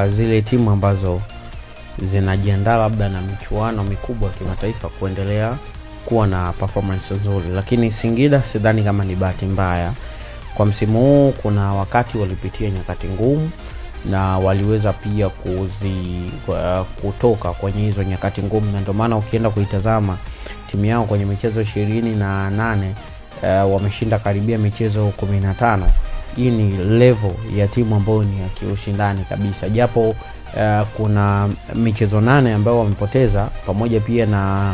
Zile timu ambazo zinajiandaa labda na michuano mikubwa kimataifa kuendelea kuwa na performance nzuri, lakini Singida sidhani kama ni bahati mbaya. Kwa msimu huu kuna wakati walipitia nyakati ngumu na waliweza pia kutoka kwenye hizo nyakati ngumu, na ndio maana ukienda kuitazama timu yao kwenye michezo 28 wameshinda karibia michezo 15. Hii ni level ya timu ambayo ni ya kiushindani kabisa, japo kuna michezo 8 ambayo wamepoteza pamoja pia na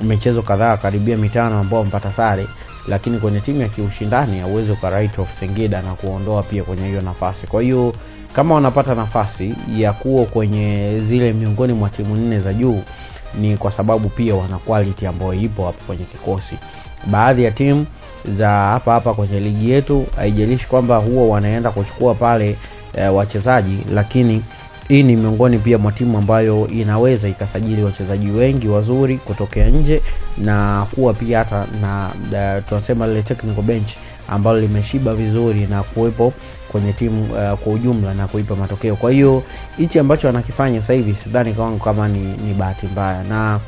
michezo kadhaa karibia 5 ambao wamepata sare, lakini kwenye timu ya kiushindani hauwezi write off Singida na kuondoa pia kwenye hiyo nafasi. Kwa hiyo kama wanapata nafasi ya kuwa kwenye zile miongoni mwa timu 4 za juu, ni kwa sababu pia wana quality ambayo ipo hapo kwenye kikosi. Baadhi ya timu za hapa kwenye ligi yetu haijalishi kwamba huwa wanaenda kuchukua pale wachezaji, lakini hii ni miongoni pia mwa timu ambayo inaweza ikasajili wachezaji wengi wazuri kutokea nje na kuwa pia hata na tunasema ile technical bench ambalo limeshiba vizuri na kuwepo kwenye timu kwa ujumla na kuipa matokeo. Kwa hiyo hichi ambacho wanakifanya sasa hivi sidhani kama ni bahati mbaya, na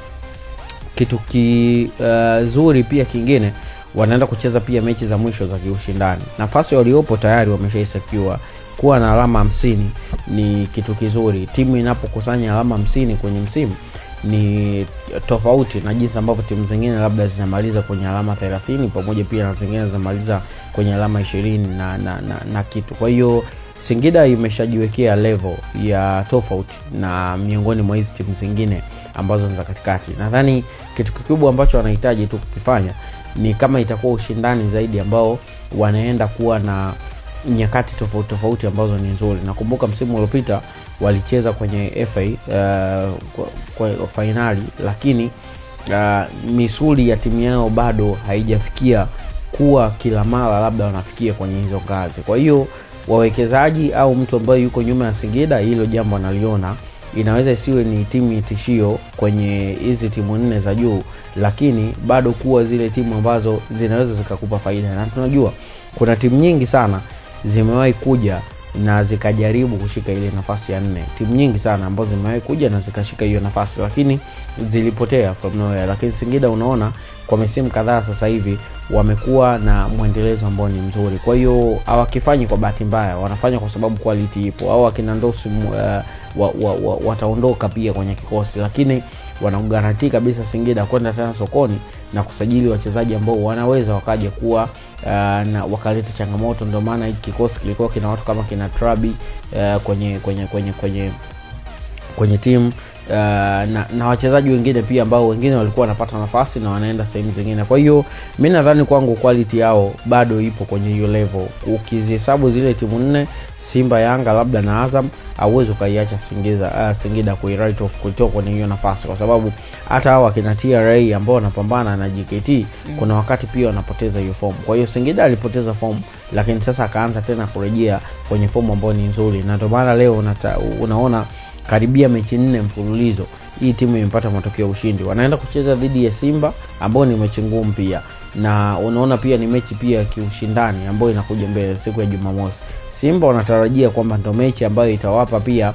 kitu kizuri pia kingine wanaenda kucheza pia mechi za mwisho za kiushindani. Nafasi waliopo tayari wameshaisecure. Kuwa na alama 50 ni kitu kizuri. Timu inapokusanya alama 50 kwenye msimu ni tofauti na jinsi ambavyo timu zingine labda zinamaliza kwenye alama 30 pamoja pia na zingine zinamaliza kwenye alama 20 na kitu. Kwa hiyo Singida imeshajiwekea level ya tofauti na miongoni mwa hizo timu zingine ambazo ni za katikati. Nadhani kitu kikubwa ambacho wanahitaji tu kukifanya ni kama itakuwa ushindani zaidi ambao wanaenda kuwa na nyakati tofauti ambazo ni nzuri. Nakumbuka msimu uliopita walicheza kwenye FA kwa finali, lakini misuli ya timu yao bado haijafikia kuwa kila mara labda wanafikia kwenye hizo ngazi. Kwa hiyo wawekezaji au mtu ambaye yuko nyuma ya Singida, hilo jambo analiona inaweza isiwe ni timu tishio kwenye hizi timu 4 za juu, lakini bado kuwa zile timu ambazo zinaweza zikakupa faida. Na tunajua kuna timu nyingi sana zimewahi kuja na zikajaribu kushika ile nafasi ya 4. Timu nyingi sana ambazo zimewahi kuja na zikashika hiyo nafasi, lakini zilipotea from nowhere. Lakini Singida unaona kwa misimu kadhaa sasa hivi wamekuwa na muendelezo ambao ni mzuri. Kwa hiyo hawakifanyi kwa bahati mbaya, wanafanya kwa sababu quality ipo. Au akina Ndosi wataondoka pia kwenye kikosi, lakini wanaguarantee kabisa Singida kwenda tena sokoni na kusajili wachezaji ambao wanaweza wakaje kuwa na wakaleta changamoto. Ndio maana hiki kikosi kilikuwa kina watu kama kina Trabi kwenye timu na wachezaji wengine pia ambao wengine walikuwa wanapata nafasi na wanaenda sehemu zingine. Kwa hiyo mimi nadhani kwangu quality yao bado ipo kwenye hiyo level. Ukizihesabu zile timu 4, Simba, Yanga labda na Azam, hauwezi ukaiacha Singida kuwrite off kutoka kwenye hiyo nafasi, kwa sababu hata hao kina TRA ambao wanapambana na JKT kuna wakati pia wanapoteza hiyo form. Kwa hiyo Singida alipoteza form, lakini sasa akaanza tena kurejea kwenye form ambayo ni nzuri, na ndio maana leo unaona karibia mechi 4 mfululizo hii timu imepata matokeo ya ushindi. Wanaenda kucheza dhidi ya Simba ambao ni mechi ngumu pia, na unaona pia ni mechi pia kiushindani ambayo inakuja mbele siku ya Jumamosi. Simba wanatarajia kwamba ndio mechi ambayo itawapa pia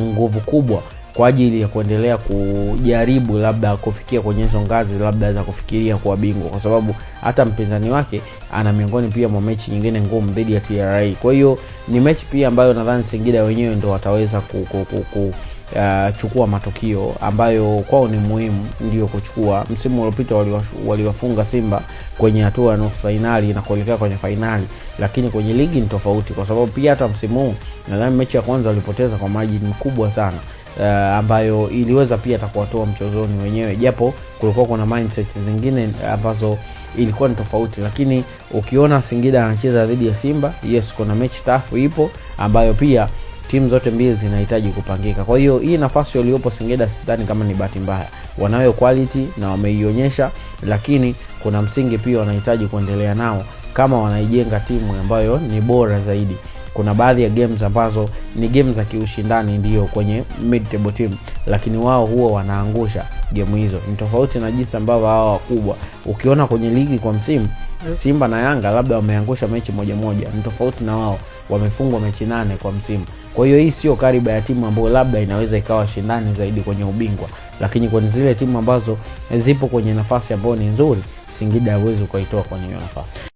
nguvu kubwa kwa ajili ya kuendelea kujaribu labda kufikia kwenye hizo ngazi labda za kufikiria kuwa bingwa, kwa sababu hata mpinzani wake ana miongoni pia mwa mechi nyingine ngumu dhidi ya TRA. Kwa hiyo ni mechi pia ambayo nadhani Singida wenyewe ndio wataweza chukua matokeo ambayo kwao ni muhimu ndio kuchukua. Msimu uliopita waliwafunga Simba kwenye hatua ya nusu finali na kuelekea kwenye finali, lakini kwenye ligi ni tofauti, kwa sababu pia hata msimu huu nadhani mechi ya kwanza walipoteza kwa margin mkubwa sana, ambayo iliweza pia atakuwatoa mchezoni wenyewe, japo kulikuwa kuna mindset zingine ambazo ilikuwa ni tofauti. Lakini ukiona Singida anacheza dhidi ya Simba, yes, kuna mechi tafu ipo ambayo pia timu zote mbili zinahitaji kupangika. Kwa hiyo hii nafasi waliopo Singida sidhani kama ni bahati mbaya. Wanayo quality na wameionyesha, lakini kuna msingi pia wanahitaji kuendelea nao kama wanaijenga timu ambayo ni bora zaidi. Kuna baadhi ya games ambazo ni games za kiushindani ndio kwenye mid table team, lakini wao huwa wanaangusha game hizo. Ni tofauti na jinsi ambavyo hao wakubwa. Ukiona kwenye ligi kwa msimu Simba na Yanga labda wameangusha mechi moja, ni tofauti na wao. wamefungwa mechi 8 kwa msimu. Kwa hiyo hii sio kariba ya timu ambayo labda inaweza ikawa shindani zaidi kwenye ubingwa, lakini kwenye zile timu ambazo zipo kwenye nafasi ambayo ni nzuri, Singida hawezi kuitoa kwenye hiyo nafasi.